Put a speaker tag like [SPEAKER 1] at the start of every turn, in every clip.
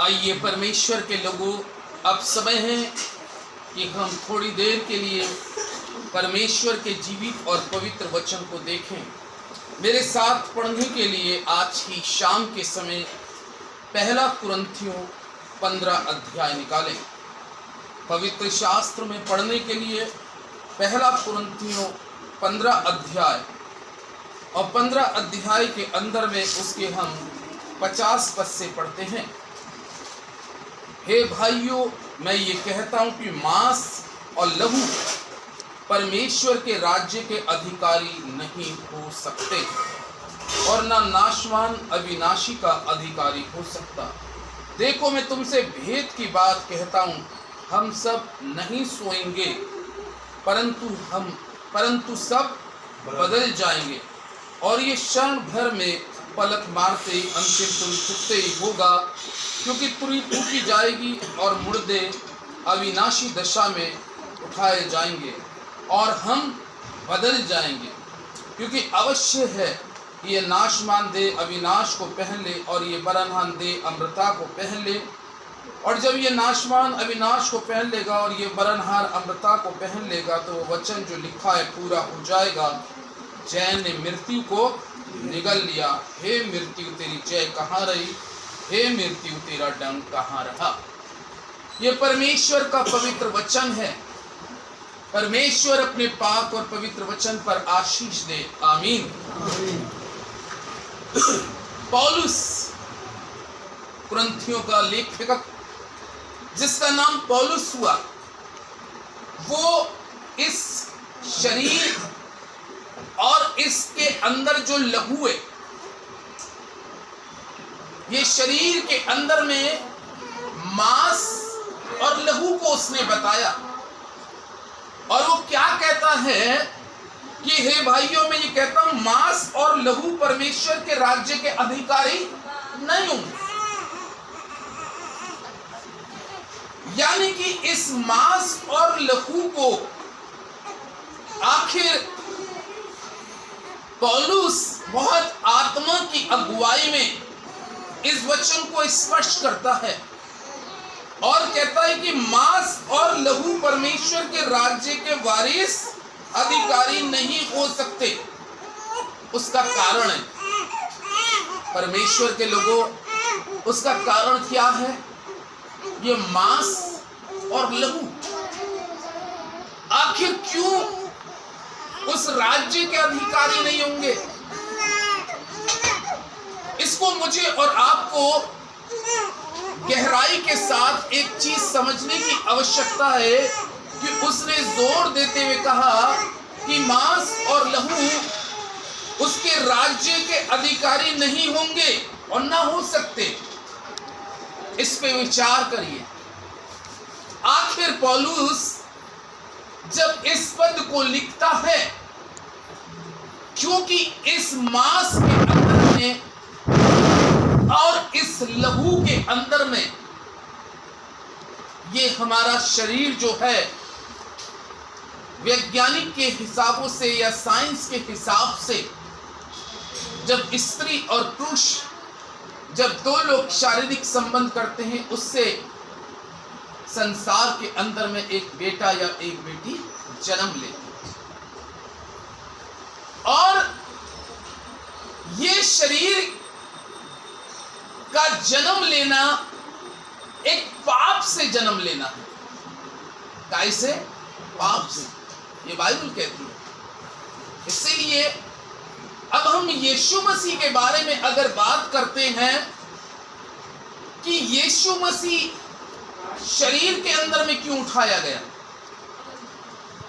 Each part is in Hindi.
[SPEAKER 1] आइए परमेश्वर के लोगों, अब समय है कि हम थोड़ी देर के लिए परमेश्वर के जीवित और पवित्र वचन को देखें। मेरे साथ पढ़ने के लिए आज की शाम के समय पहला कुरिन्थियों 15 अध्याय निकालें। पवित्र शास्त्र में पढ़ने के लिए पहला कुरिन्थियों 15 अध्याय और 15 अध्याय के अंदर में उसके हम 50 पद से पढ़ते हैं। हे भाइयों, मैं ये कहता हूँ कि मांस और लहू परमेश्वर के राज्य के अधिकारी नहीं हो सकते और न नाशवान अविनाशी का अधिकारी हो सकता। देखो, मैं तुमसे भेद की बात कहता हूँ, हम सब नहीं सोएंगे, परंतु सब बदल जाएंगे, और ये क्षण भर में पलक मारते अंतिम तुम छुपते ही होगा, क्योंकि तुरही फूंकी जाएगी और मुर्दे अविनाशी दशा में उठाए जाएंगे और हम बदल जाएंगे। क्योंकि अवश्य है कि ये नाशमान दे अविनाश को पहन ले और ये बरनहान दे अमृता को पहन ले, और जब ये नाशमान अविनाश को पहन लेगा और ये बरनहार अमृता को पहन लेगा तो वो वचन जो लिखा है पूरा हो जाएगा। जय ने मृत्यु को निगल लिया। हे मृत्यु, तेरी जय कहाँ रही? हे मृत्यु, तेरा डंक कहाँ रहा? ये परमेश्वर का पवित्र वचन है। परमेश्वर अपने पाक और पवित्र वचन पर आशीष दे। आमीन। पौलुस कुरिन्थियों का लेखक जिसका नाम पौलुस हुआ, वो इस शरीर और इसके अंदर जो लहू है, ये शरीर के अंदर में मांस और लहू को उसने बताया। और वो क्या कहता है कि हे भाइयों, मैं ये कहता हूं, मांस और लहू परमेश्वर के राज्य के अधिकारी नहीं होंगे। यानी कि इस मांस और लहू को आखिर पौलुस बहुत आत्मा की अगुवाई में इस वचन को स्पष्ट करता है और कहता है कि मांस और लहू परमेश्वर के राज्य के वारिस अधिकारी नहीं हो सकते। उसका कारण है, परमेश्वर के लोगों, उसका कारण क्या है? ये मांस और लहू आखिर क्यों उस राज्य के अधिकारी नहीं होंगे? इसको मुझे और आपको गहराई के साथ एक चीज समझने की आवश्यकता है कि उसने जोर देते हुए कहा कि मांस और लहू उसके राज्य के अधिकारी नहीं होंगे और ना हो सकते। इस पे विचार करिए। आखिर पौलुस जब इस पद को लिखता है, क्योंकि इस मांस के अंदर में और इस लहू के अंदर में ये हमारा शरीर जो है, वैज्ञानिक के हिसाबों से या साइंस के हिसाब से, जब स्त्री और पुरुष, जब दो लोग शारीरिक संबंध करते हैं, उससे संसार के अंदर में एक बेटा या एक बेटी जन्म लेती है। और ये शरीर का जन्म लेना एक पाप से जन्म लेना है। कैसे? पाप से, ये बाइबल कहती है। इसीलिए अब हम यीशु मसीह के बारे में अगर बात करते हैं कि यीशु मसीह शरीर के अंदर में क्यों उठाया गया,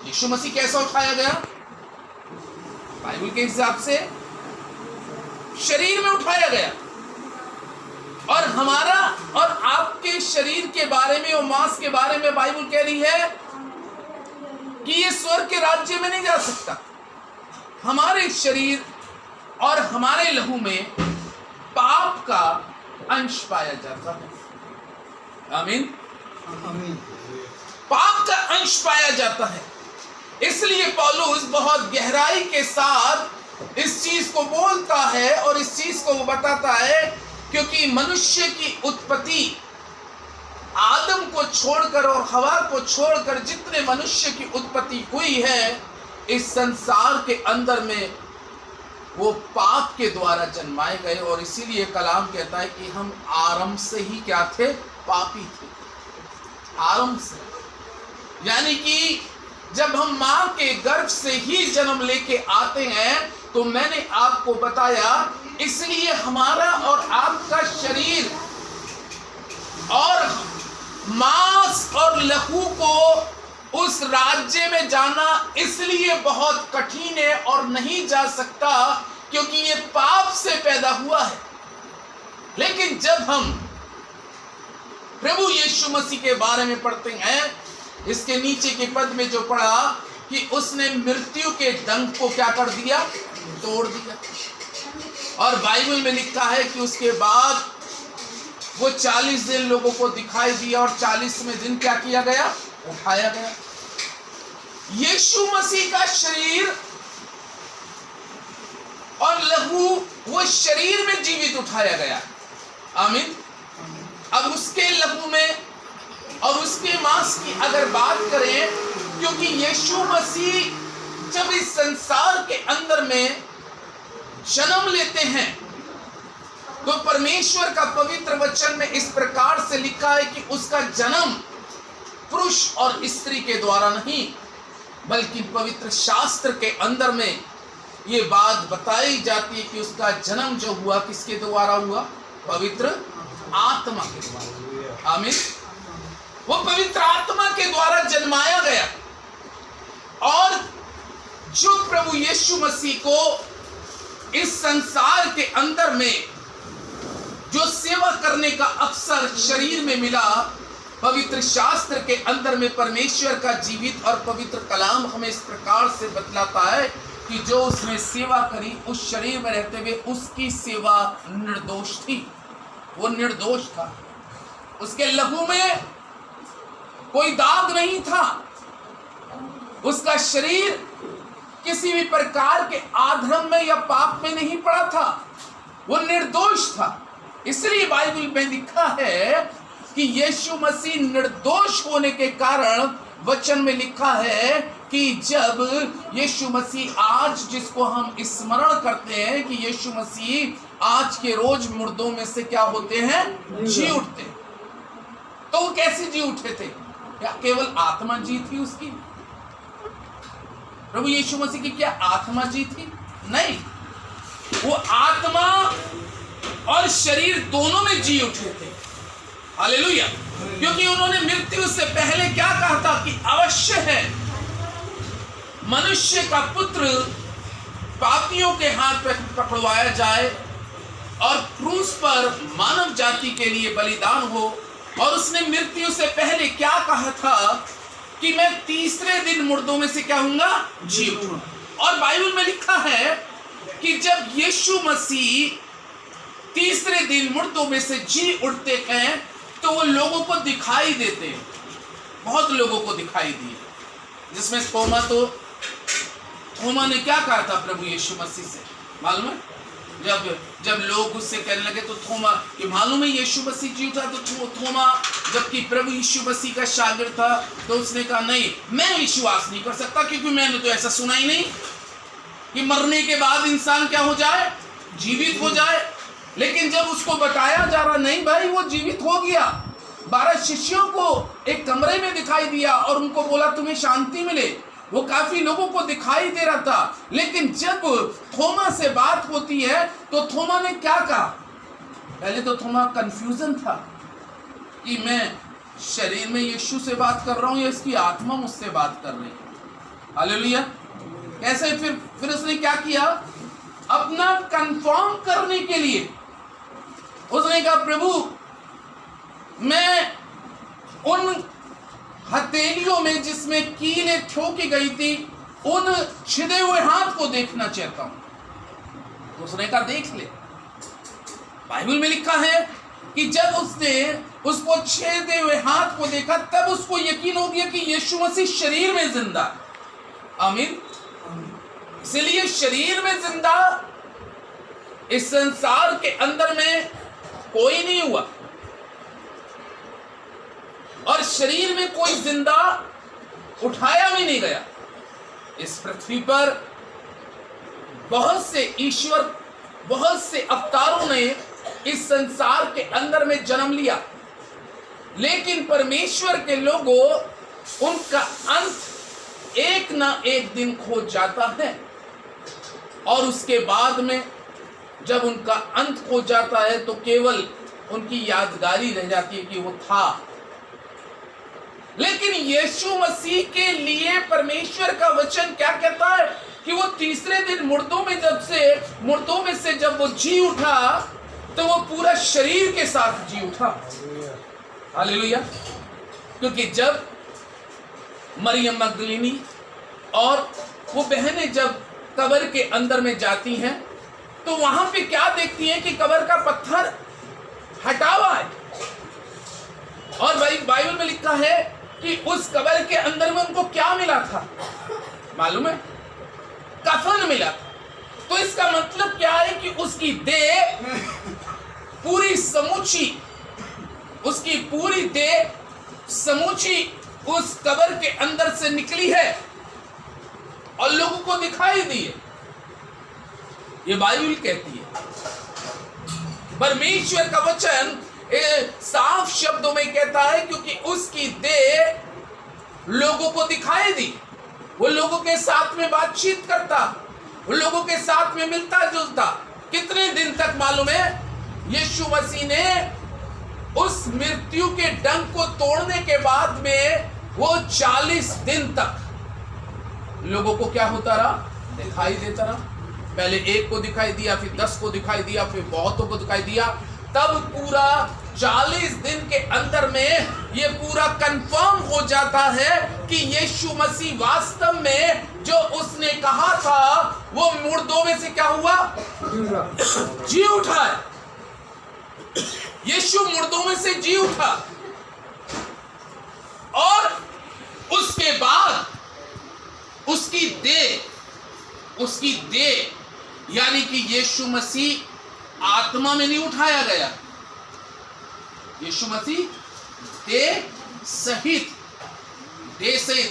[SPEAKER 1] यीशु मसीह कैसा उठाया गया? बाइबल के हिसाब से शरीर में उठाया गया। और हमारा और आपके शरीर के बारे में और मांस के बारे में बाइबल कह रही है कि ये स्वर्ग के राज्य में नहीं जा सकता। हमारे शरीर और हमारे लहू में पाप का अंश पाया जाता है। आमीन। आमीन। पाप का अंश पाया जाता है। इसलिए पौलुस बहुत गहराई के साथ इस चीज को बोलता है और इस चीज को वो बताता है, क्योंकि मनुष्य की उत्पत्ति आदम को छोड़कर और हवा को छोड़कर जितने मनुष्य की उत्पत्ति हुई है इस संसार के अंदर में, वो पाप के द्वारा जन्माए गए। और इसीलिए कलाम कहता है कि हम आरंभ से ही क्या थे? पापी थे, आरंभ से। यानी कि जब हम मां के गर्भ से ही जन्म लेके आते हैं, तो मैंने आपको बताया, इसलिए हमारा और आपका शरीर और मांस और लहू को उस राज्य में जाना इसलिए बहुत कठिन है और नहीं जा सकता, क्योंकि ये पाप से पैदा हुआ है। लेकिन जब हम प्रभु यीशु मसीह के बारे में पढ़ते हैं, इसके नीचे के पद में जो पढ़ा कि उसने मृत्यु के डंक को क्या कर दिया? तोड़ दिया। और बाइबल में लिखा है कि उसके बाद वो 40 दिन लोगों को दिखाई दिया और 40वें दिन क्या किया गया? उठाया गया। यीशु मसीह का शरीर और लहू वो शरीर में जीवित उठाया गया। आमीन। अब उसके लहू में और उसके मांस की अगर बात करें, क्योंकि यीशु मसीह जब इस संसार के अंदर में जन्म लेते हैं, तो परमेश्वर का पवित्र वचन में इस प्रकार से लिखा है कि उसका जन्म पुरुष और स्त्री के द्वारा नहीं, बल्कि पवित्र शास्त्र के अंदर में ये बात बताई जाती है कि उसका जन्म जो हुआ किसके द्वारा हुआ? पवित्र आत्मा के द्वारा। आमीन। वो पवित्र आत्मा के द्वारा जन्माया गया। और जो प्रभु यीशु मसीह को इस संसार के अंदर में जो सेवा करने का अवसर शरीर में मिला, पवित्र शास्त्र के अंदर में परमेश्वर का जीवित और पवित्र कलाम हमें इस प्रकार से बतलाता है कि जो उसने सेवा करी उस शरीर में रहते हुए, उसकी सेवा निर्दोष थी। वो निर्दोष था। उसके लहू में कोई दाग नहीं था। उसका शरीर किसी भी प्रकार के आधर्म में या पाप में नहीं पड़ा था। वो निर्दोष था। इसलिए बाइबल में लिखा है कि यीशु मसीह निर्दोष होने के कारण वचन में लिखा है कि जब यीशु मसीह आज, जिसको हम स्मरण करते हैं कि यीशु मसीह आज के रोज मुर्दों में से क्या होते हैं? जी उठते। तो वो कैसे जी उठे थे? क्या केवल आत्मा जी थी उसकी? प्रभु यीशु मसीह की क्या आत्मा जी थी? नहीं, वो आत्मा और शरीर दोनों में जी उठे थे। हालेलुया। क्योंकि उन्होंने मृत्यु से पहले क्या कहा था कि अवश्य है मनुष्य का पुत्र पापियों के हाथ पर पकड़वाया जाए और क्रूस पर मानव जाति के लिए बलिदान हो। और उसने मृत्यु से पहले क्या कहा था कि मैं तीसरे दिन मुर्दों में से क्या होऊंगा? जी उठूंगा। और बाइबल में लिखा है कि जब यीशु मसीह तीसरे दिन मुर्दों में से जी उठते हैं तो वो लोगों को दिखाई देते हैं। बहुत लोगों को दिखाई दिए, जिसमें थोमा ने क्या कहा था प्रभु यीशु मसीह से? मालूम है? जब लोग उससे कहने लगे तो थोमा कि मालूम है यीशु मसीह जी उठा, तो थोमा जबकि प्रभु यीशु मसीह का शागिर्द था तो उसने कहा नहीं, मैं विश्वास नहीं कर सकता, क्योंकि मैंने तो ऐसा सुना ही नहीं कि मरने के बाद इंसान क्या हो जाए? जीवित हो जाए। लेकिन जब उसको बताया जा रहा, नहीं भाई वो जीवित हो गया, 12 शिष्यों को एक कमरे में दिखाई दिया और उनको बोला तुम्हें शांति मिले। वो काफी लोगों को दिखाई दे रहा था। लेकिन जब थोमा से बात होती है तो थोमा ने क्या कहा? पहले तो थोमा कंफ्यूजन था कि मैं शरीर में यीशु से बात कर रहा हूं या इसकी आत्मा मुझसे बात कर रही है। हालेलुया। कैसे? फिर उसने क्या किया? अपना कंफर्म करने के लिए उसने कहा प्रभु मैं उन हथेलियों में जिसमें कीलें ठोकी गई थी उन छिदे हुए हाथ को देखना चाहता हूं। उसने कहा देख ले। बाइबल में लिखा है कि जब उसने उसको छेदे हुए हाथ को देखा तब उसको यकीन हो गया कि यीशु मसीह शरीर में जिंदा है। आमीन। इसलिए शरीर में जिंदा इस संसार के अंदर में कोई नहीं हुआ। शरीर में कोई जिंदा उठाया भी नहीं गया। इस पृथ्वी पर बहुत से ईश्वर, बहुत से अवतारों ने इस संसार के अंदर में जन्म लिया, लेकिन परमेश्वर के लोगों, उनका अंत एक ना एक दिन खो जाता है। और उसके बाद में जब उनका अंत हो जाता है तो केवल उनकी यादगारी रह जाती है कि वो था। लेकिन यीशु मसीह के लिए परमेश्वर का वचन क्या कहता है कि वो तीसरे दिन मुर्दों में से जब वो जी उठा तो वो पूरा शरीर के साथ जी उठा। हालेलुया। क्योंकि जब मरियम मगदलीनी और वो बहनें जब कब्र के अंदर में जाती हैं तो वहां पे क्या देखती हैं कि कब्र का पत्थर हटा हुआ है। और बाइबल में लिखा है कि उस कब्र के अंदर में उनको क्या मिला था मालूम है? कफन मिला था। तो इसका मतलब क्या है कि उसकी देह पूरी समूची उस कब्र के अंदर से निकली है और लोगों को दिखाई दी है। ये बाइबल कहती है। परमेश्वर का वचन साफ शब्दों में कहता है क्योंकि उसकी देह लोगों को दिखाई दी। वो लोगों के साथ में बातचीत करता, वो लोगों के साथ में मिलता जुलता। कितने दिन तक मालूम है? यीशु मसीह ने उस मृत्यु के डंक को तोड़ने के बाद में वो 40 दिन तक लोगों को क्या होता रहा? दिखाई देता रहा। पहले एक को दिखाई दिया, फिर 10 को दिखाई दिया, फिर बहुतों को दिखाई दिया। तब पूरा 40 दिन के अंदर में ये पूरा कंफर्म हो जाता है कि यीशु मसीह वास्तव में जो उसने कहा था वो मुर्दों में से क्या हुआ? जी उठा है। यीशु मुर्दों में से जी उठा। और उसके बाद उसकी देह यानी कि यीशु मसीह आत्मा में नहीं उठाया गया। यीशु मसीह देह सहित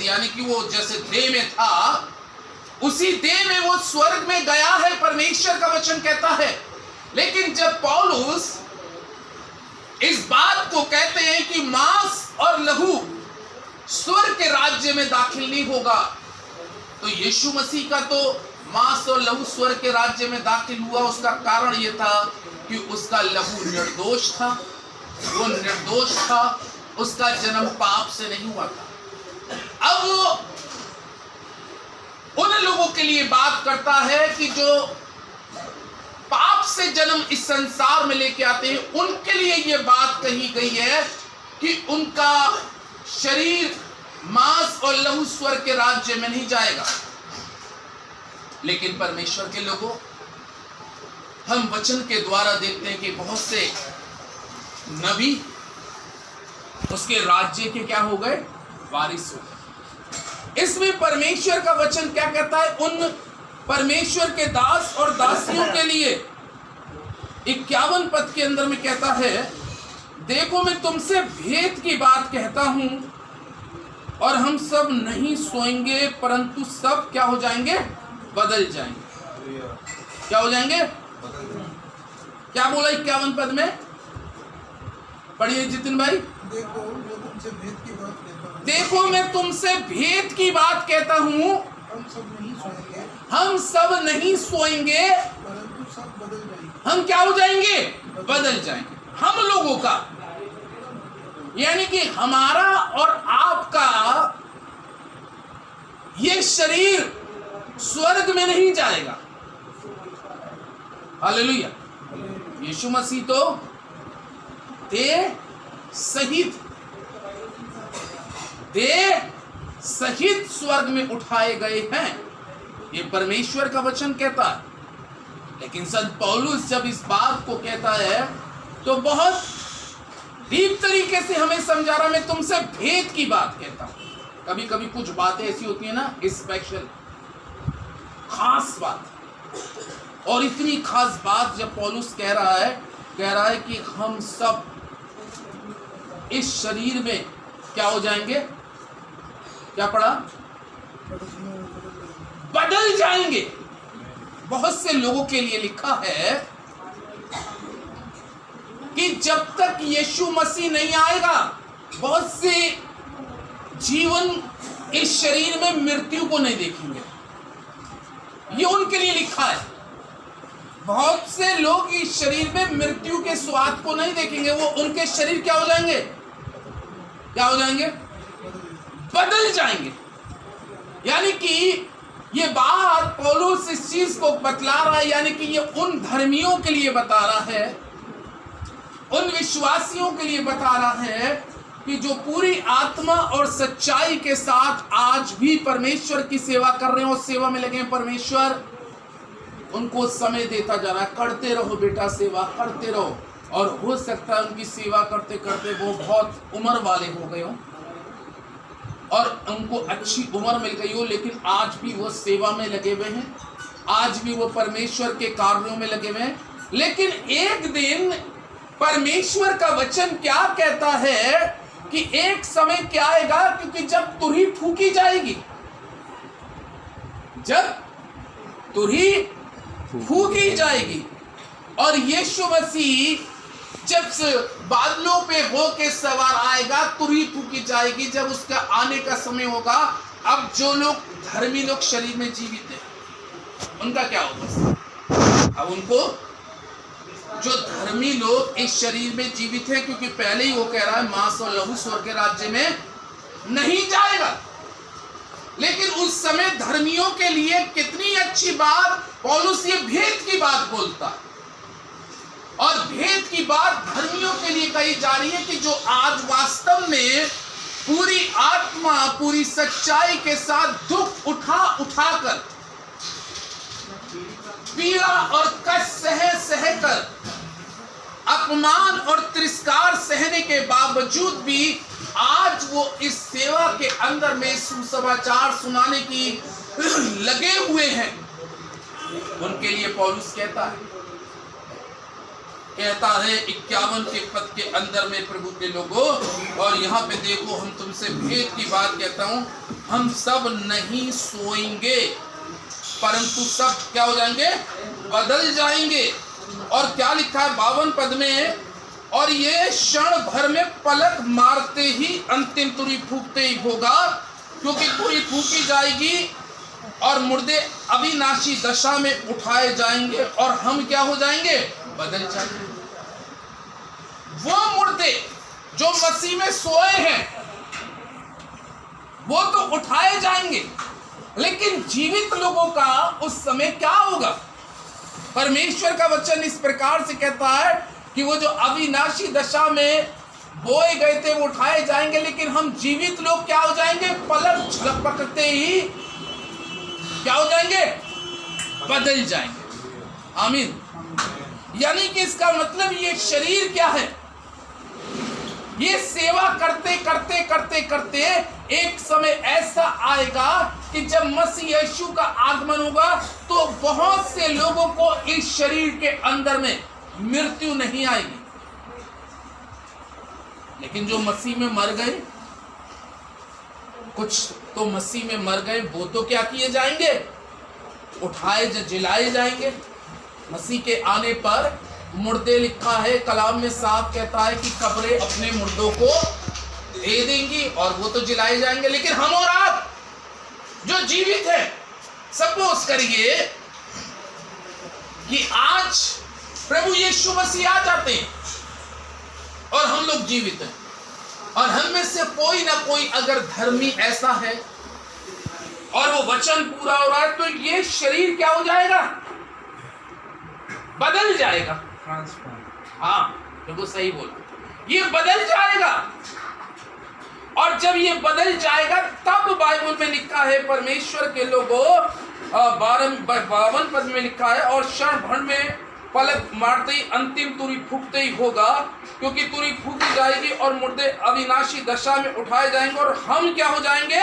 [SPEAKER 1] यानी कि वो जैसे देह में था उसी देह में वो स्वर्ग में गया है, परमेश्वर का वचन कहता है। लेकिन जब पौलुस इस बात को कहते हैं कि मांस और लहू स्वर्ग के राज्य में दाखिल नहीं होगा, तो यीशु मसीह का तो मांस और लहू स्वर्ग के राज्य में दाखिल हुआ। उसका कारण यह था कि उसका लहू निर्दोष था, वो निर्दोष था, उसका जन्म पाप से नहीं हुआ था। अब वो उन लोगों के लिए बात करता है कि जो पाप से जन्म इस संसार में लेके आते हैं, उनके लिए यह बात कही गई है कि उनका शरीर मांस और लहू स्वर्ग के राज्य में नहीं जाएगा। लेकिन परमेश्वर के लोगों, हम वचन के द्वारा देखते हैं कि बहुत से नबी उसके राज्य के क्या हो गए? वारिस हो गए। इसमें परमेश्वर का वचन क्या कहता है? उन परमेश्वर के दास और दासियों के लिए 51 पद के अंदर में कहता है, देखो मैं तुमसे भेद की बात कहता हूं और हम सब नहीं सोएंगे परंतु सब क्या हो जाएंगे? बदल जाएंगे। क्या हो जाएंगे? क्या बोला 51 पद में? पढ़िए जितिन भाई। देखो मैं तुमसे भेद की बात कहता हूं, हम सब नहीं सोएंगे
[SPEAKER 2] परंतु सब बदल जाएंगे।
[SPEAKER 1] हम क्या हो जाएंगे? बदल जाएंगे। हम लोगों का यानी कि हमारा और आपका ये शरीर स्वर्ग में नहीं जाएगा। हालेलुया। यीशु मसीह तो देह सहित स्वर्ग में उठाए गए हैं, ये परमेश्वर का वचन कहता है। लेकिन संत पौलुस जब इस बात को कहता है तो बहुत डीप तरीके से हमें समझा रहा। मैं तुमसे भेद की बात कहता हूं। कभी कभी कुछ बातें ऐसी होती है ना, स्पेशल खास बात, और इतनी खास बात जब पौलुस कह रहा है कि हम सब इस शरीर में क्या हो जाएंगे? क्या पढ़ा? बदल जाएंगे। बहुत से लोगों के लिए लिखा है कि जब तक यीशु मसीह नहीं आएगा, बहुत से जीवन इस शरीर में मृत्यु को नहीं देखेंगे। ये उनके लिए लिखा है। बहुत से लोग इस शरीर में मृत्यु के स्वाद को नहीं देखेंगे। वो उनके शरीर क्या हो जाएंगे? क्या हो जाएंगे? बदल जाएंगे। यानी कि ये बात पौलुस इस चीज को बतला रहा है, यानी कि ये उन धर्मियों के लिए बता रहा है, उन विश्वासियों के लिए बता रहा है कि जो पूरी आत्मा और सच्चाई के साथ आज भी परमेश्वर की सेवा कर रहे हैं और सेवा में लगे हैं। परमेश्वर उनको समय देता जा रहा है, करते रहो बेटा, सेवा करते रहो। और हो सकता है उनकी सेवा करते करते वो बहुत उम्र वाले हो गए हो और उनको अच्छी उम्र मिल गई हो, लेकिन आज भी वो सेवा में लगे हुए हैं, आज भी वो परमेश्वर के कार्यों में लगे हुए हैं। लेकिन एक दिन परमेश्वर का वचन क्या कहता है कि एक समय क्या आएगा, क्योंकि जब तुरही फूकी जाएगी, जब तुरही फूकी जाएगी और यीशु मसीह जब बादलों पे होके सवार आएगा, तुरही फूकी जाएगी, जब उसका आने का समय होगा। अब जो लोग धर्मी लोग शरीर में जीवित हैं, उनका क्या होगा? अब उनको जो धर्मी लोग इस शरीर में जीवित हैं, क्योंकि पहले ही वो कह रहा है मांस और लहू स्वर्ग के राज्य में नहीं जाएगा। लेकिन उस समय धर्मियों के लिए कितनी अच्छी बात, पौलुस ये भेद की बात बोलता है। और भेद की बात धर्मियों के लिए कही जा रही है कि जो आज वास्तव में पूरी आत्मा, पूरी सच्चाई के साथ दुख उठाकर, पीड़ा और कष्ट सह कर, अपमान और तिरस्कार सहने के बावजूद भी आज वो इस सेवा के अंदर में सुसमाचार सुनाने की लगे हुए हैं, उनके लिए पौलुस कहता है 51 के पद के अंदर में, प्रभु के लोगों, और यहाँ पे देखो, हम तुमसे भेद की बात कहता हूँ, हम सब नहीं सोएंगे परंतु सब क्या हो जाएंगे? बदल जाएंगे। और क्या लिखा है 52 पद में? और ये क्षण भर में पलक मारते ही अंतिम तुरही फूकते ही होगा, क्योंकि तुरही फूकी जाएगी और मुर्दे अविनाशी दशा में उठाए जाएंगे और हम क्या हो जाएंगे? बदल जाएंगे। वो मुर्दे जो मसीह में सोए हैं वो तो उठाए जाएंगे, लेकिन जीवित लोगों का उस समय क्या होगा? परमेश्वर का वचन इस प्रकार से कहता है कि वो जो अविनाशी दशा में बोए गए थे वो उठाए जाएंगे, लेकिन हम जीवित लोग क्या हो जाएंगे? पलक झपकते ही क्या हो जाएंगे? बदल जाएंगे। आमीन। यानी कि इसका मतलब ये शरीर क्या है? ये सेवा करते करते करते करते एक समय ऐसा आएगा कि जब मसीह यीशु का आगमन होगा तो बहुत से लोगों को इस शरीर के अंदर में मृत्यु नहीं आएगी। लेकिन जो मसीह में मर गए, कुछ तो मसीह में मर गए, वो तो क्या किए जाएंगे? उठाए जिलाए जाएंगे। मसीह के आने पर मुर्दे, लिखा है कलाम में साफ कहता है कि कब्रें अपने मुर्दों को दे देंगी और वो तो जिलाए जाएंगे। लेकिन हम और आप जो जीवित हैं, सपोज करिए कि आज प्रभु यीशु मसीह आ जाते हैं और हम लोग जीवित हैं, और हम में से कोई ना कोई अगर धर्मी ऐसा है और वो वचन पूरा हो रहा है, तो ये शरीर क्या हो जाएगा? बदल जाएगा। हाँ, तो वो सही बोला, ये बदल जाएगा। और जब ये बदल जाएगा तब बाइबल में लिखा है, परमेश्वर के लोगों 52 पद में लिखा है, और क्षण भर में पलक मारते ही अंतिम तुरही फूकते ही होगा, क्योंकि तुरही फूकी जाएगी और मुर्दे अविनाशी दशा में उठाए जाएंगे और हम क्या हो जाएंगे?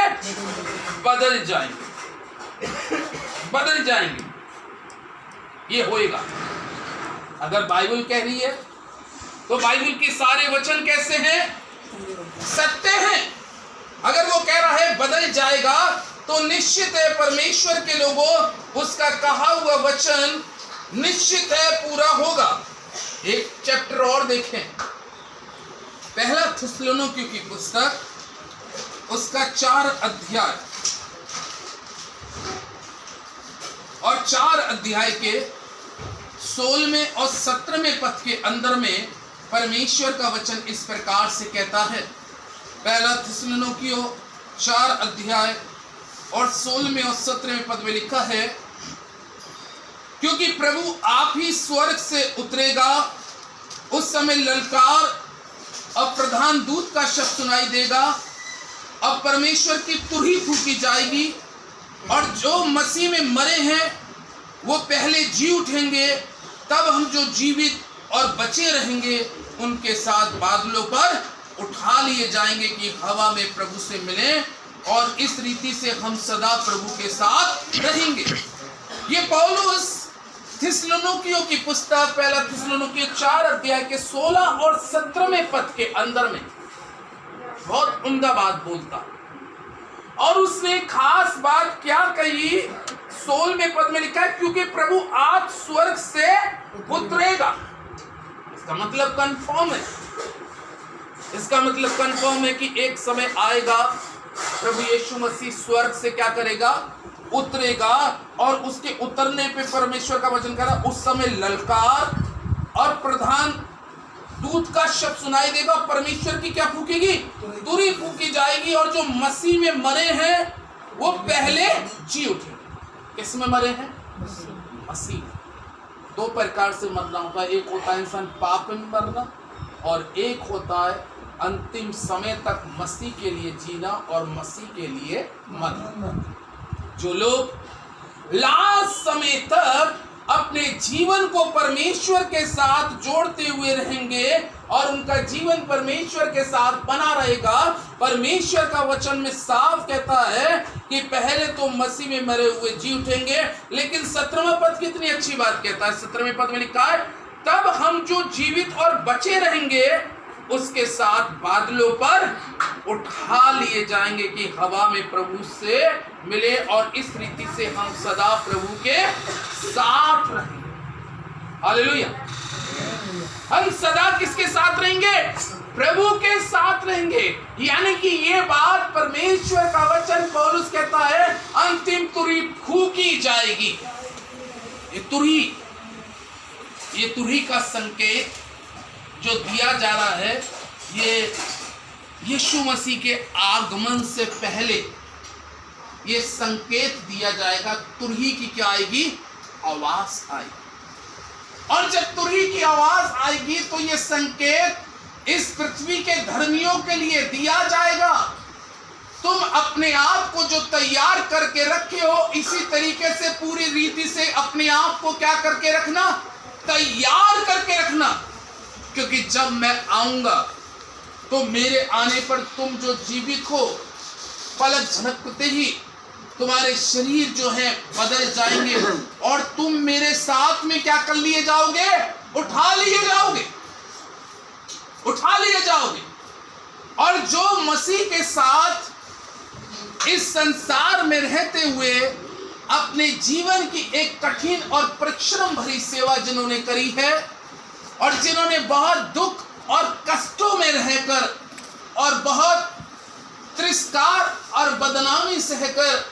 [SPEAKER 1] बदल जाएंगे। बदल जाएंगे। ये होएगा। अगर बाइबल कह रही है तो बाइबल के सारे वचन कैसे हैं? सत्य हैं। अगर वो कह रहा है बदल जाएगा, तो निश्चित है परमेश्वर के लोगों उसका कहा हुआ वचन निश्चित है पूरा होगा। एक चैप्टर और देखें, पहला थिस्सलुनीकियों की पुस्तक उसका 4 अध्याय और 4 अध्याय के 16वें और 17वें पद के अंदर में परमेश्वर का वचन इस प्रकार से कहता है। पहला थिस्सलुनीकियों 4 अध्याय और 16वें और 17वें पद में लिखा है, क्योंकि प्रभु आप ही स्वर्ग से उतरेगा, उस समय ललकार और प्रधान दूत का शब्द सुनाई देगा, अब परमेश्वर की तुरही फूंकी जाएगी और जो मसीह में मरे हैं वो पहले जी उठेंगे, तब हम जो जीवित और बचे रहेंगे उनके साथ बादलों पर उठा लिए जाएंगे कि हवा में प्रभु से मिलें, और इस रीति से हम सदा प्रभु के साथ रहेंगे। ये पौलुस थिस्सलुनीकियों की पुस्तक पहला थिस्सलुनीकियों 4 अध्याय के 16 और 17वें पद के अंदर में बहुत उम्दा बात बोलता, और उसने खास बात क्या कही, 16वें पद में लिखा है, क्योंकि प्रभु आज स्वर्ग से उतरेगा। इसका मतलब कंफर्म है, इसका मतलब कंफर्म है कि एक समय आएगा प्रभु यीशु मसीह स्वर्ग से क्या करेगा, उतरेगा, और उसके उतरने पे परमेश्वर का वचन कह रहा, उस समय ललकार और प्रधान दूत का शब्द सुनाई देगा, परमेश्वर की क्या फूकेगी, तुरही फूकी जाएगी, और जो मसीह में मरे हैं वो पहले जी उठेंगे। किस में मरे हैं? मसीह। 2 प्रकार से मरना होता है, एक होता है इंसान पाप में मरना, और एक होता है अंतिम समय तक मसीह के लिए जीना और मसीह के लिए मरना। जो लोग लास्ट समय तक अपने जीवन को परमेश्वर के साथ जोड़ते हुए रहेंगे और उनका जीवन परमेश्वर के साथ बना रहेगा, परमेश्वर का वचन में साफ कहता है कि पहले तो मसीह में मरे हुए जी उठेंगे। लेकिन 17वां पद कितनी अच्छी बात कहता है, 17वें पद में लिखा है, तब हम जो जीवित और बचे रहेंगे उसके साथ बादलों पर उठा लिए जाएंगे कि हवा में प्रभु से मिले, और इस रीति से हम सदा प्रभु के साथ रहेंगे। हालेलुया। हम सदा किसके साथ रहेंगे? प्रभु के साथ रहेंगे। यानी कि ये बात परमेश्वर का वचन पौलुस कहता है, अंतिम तुरही फूकी जाएगी। ये तुरही का संकेत जो दिया जा रहा है, ये यीशु मसीह के आगमन से पहले ये संकेत दिया जाएगा। तुरही की क्या आएगी? आवाज आएगी, और जब तुरही की आवाज आएगी तो ये संकेत इस पृथ्वी के धर्मियों के लिए दिया जाएगा। तुम अपने आप को जो तैयार करके रखे हो, इसी तरीके से पूरी रीति से अपने आप को क्या करके रखना? तैयार करके रखना, क्योंकि जब मैं आऊंगा तो मेरे आने पर तुम जो जीवित हो, पलक झपकते ही तुम्हारे शरीर जो है बदल जाएंगे, और तुम मेरे साथ में क्या कर लिए जाओगे? उठा लिए जाओगे, उठा लिए जाओगे। और जो मसीह के साथ इस संसार में रहते हुए अपने जीवन की एक कठिन और परिश्रम भरी सेवा जिन्होंने करी है, और जिन्होंने बहुत दुख और कष्टों में रहकर और बहुत तिरस्कार और बदनामी सहकर,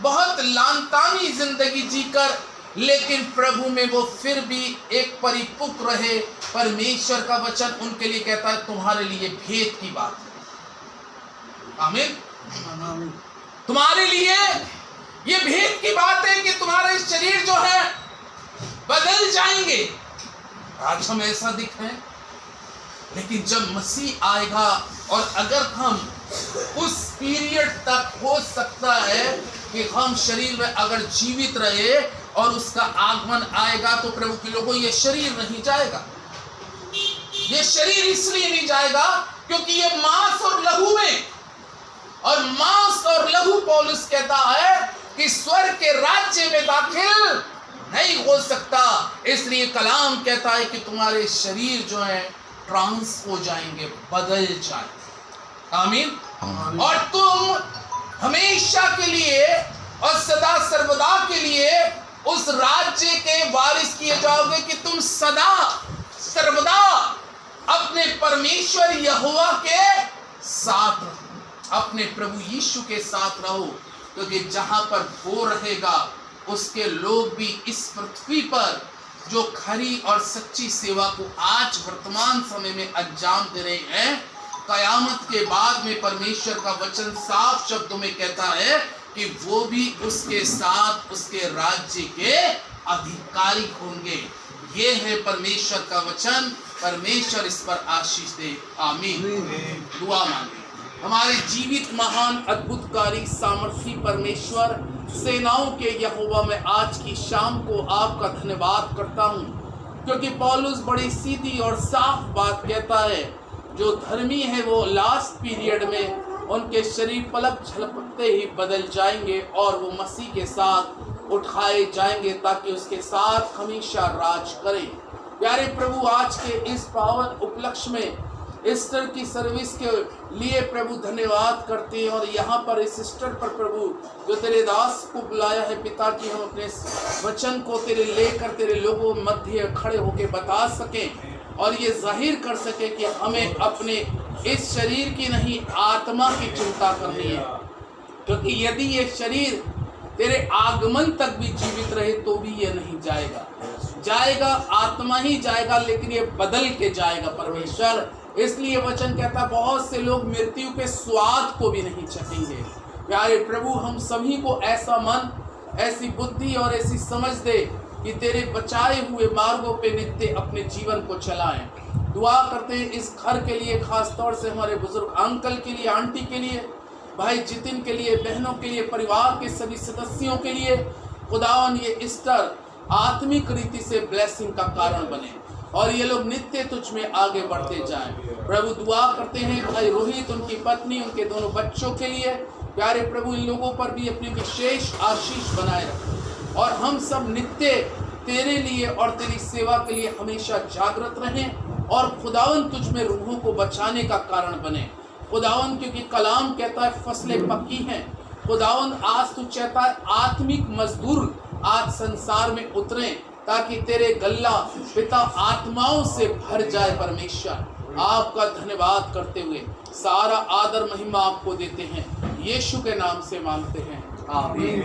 [SPEAKER 1] बहुत लानतानी जिंदगी जीकर, लेकिन प्रभु में वो फिर भी एक परिपक्व रहे, परमेश्वर का वचन उनके लिए कहता है तुम्हारे लिए भेद की बात है। आमीन। तुम्हारे लिए ये भेद की बात है कि तुम्हारे शरीर जो है बदल जाएंगे। आज हम ऐसा दिख रहे हैं, लेकिन जब मसीह आएगा, और अगर हम उस पीरियड तक हो सकता है कि हम शरीर में अगर जीवित रहे और उसका आगमन आएगा, तो प्रभु के लोगों ये शरीर नहीं जाएगा। ये शरीर इसलिए नहीं जाएगा क्योंकि ये मांस और लहू में, और मांस और लहू पौलुस कहता है कि स्वर्ग के राज्य में दाखिल नहीं हो सकता। इसलिए कलाम कहता है कि तुम्हारे शरीर जो है ट्रांस हो जाएंगे, बदल जाएंगे। आमीन। और तुम हमेशा के लिए और सदा सर्वदा के लिए उस राज्य के वारिस किए जाओगे कि तुम सदा सर्वदा अपने परमेश्वर यहोवा के साथ रहो, अपने प्रभु यीशु के साथ रहो, क्योंकि जहां पर वो रहेगा उसके लोग भी इस पृथ्वी पर जो खरी और सच्ची सेवा को आज वर्तमान समय में अंजाम दे रहे हैं, कयामत के बाद में परमेश्वर का वचन साफ शब्दों में कहता है कि वो भी उसके साथ उसके राज्य के अधिकारी होंगे। ये है परमेश्वर का वचन। परमेश्वर इस पर आशीष दे। आमीन। दुआ मांगे। हमारे जीवित महान अद्भुतकारी सामर्थी परमेश्वर, सेनाओं के यहोवा, मैं आज की शाम को आपका धन्यवाद करता हूँ, क्योंकि पौलुस बड़ी सीधी और साफ बात कहता है, जो धर्मी है वो लास्ट पीरियड में उनके शरीर पलक झलकते ही बदल जाएंगे और वो मसीह के साथ उठाए जाएंगे ताकि उसके साथ हमेशा राज करें। प्यारे प्रभु, आज के इस पावन उपलक्ष्य में इस तरह की सर्विस के लिए प्रभु धन्यवाद करते हैं, और यहाँ पर इस सिस्टर पर प्रभु जो तेरे दास को बुलाया है पिता, कि हम अपने वचन को तेरे लेकर तेरे लोगों मध्य खड़े होकर बता सकें और ये जाहिर कर सके कि हमें अपने इस शरीर की नहीं आत्मा की चिंता करनी है, क्योंकि यदि ये शरीर तेरे आगमन तक भी जीवित रहे तो भी ये नहीं जाएगा, आत्मा ही जाएगा, लेकिन ये बदल के जाएगा परमेश्वर। इसलिए वचन कहता, बहुत से लोग मृत्यु के स्वाद को भी नहीं चखेंगे। प्यारे प्रभु, हम सभी को ऐसा मन, ऐसी बुद्धि और ऐसी समझ दे कि तेरे बचाए हुए मार्गों पे नित्य अपने जीवन को चलाएं। दुआ करते हैं इस घर के लिए, खास तौर से हमारे बुजुर्ग अंकल के लिए, आंटी के लिए, भाई जितिन के लिए, बहनों के लिए, परिवार के सभी सदस्यों के लिए। खुदावन ये ईस्टर आत्मिक रीति से ब्लेसिंग का कारण बने और ये लोग नित्य तुझ में आगे बढ़ते जाएं। प्रभु, दुआ करते हैं भाई रोहित, उनकी पत्नी, उनके दोनों बच्चों के लिए। प्यारे प्रभु, इन लोगों पर भी अपनी विशेष आशीष बनाए रखें और हम सब नित्य तेरे लिए और तेरी सेवा के लिए हमेशा जागृत रहें और खुदावन तुझ में रूहों को बचाने का कारण बने। खुदावन, क्योंकि कलाम कहता है फसलें पक्की हैं। खुदावन, आज तू चाहता है आत्मिक मजदूर आज संसार में उतरें ताकि तेरे गल्ला पिता आत्माओं से भर जाए। परमेश्वर, आपका धन्यवाद करते हुए सारा आदर महिमा आपको देते हैं, यीशु के नाम से मांगते हैं, आमीन।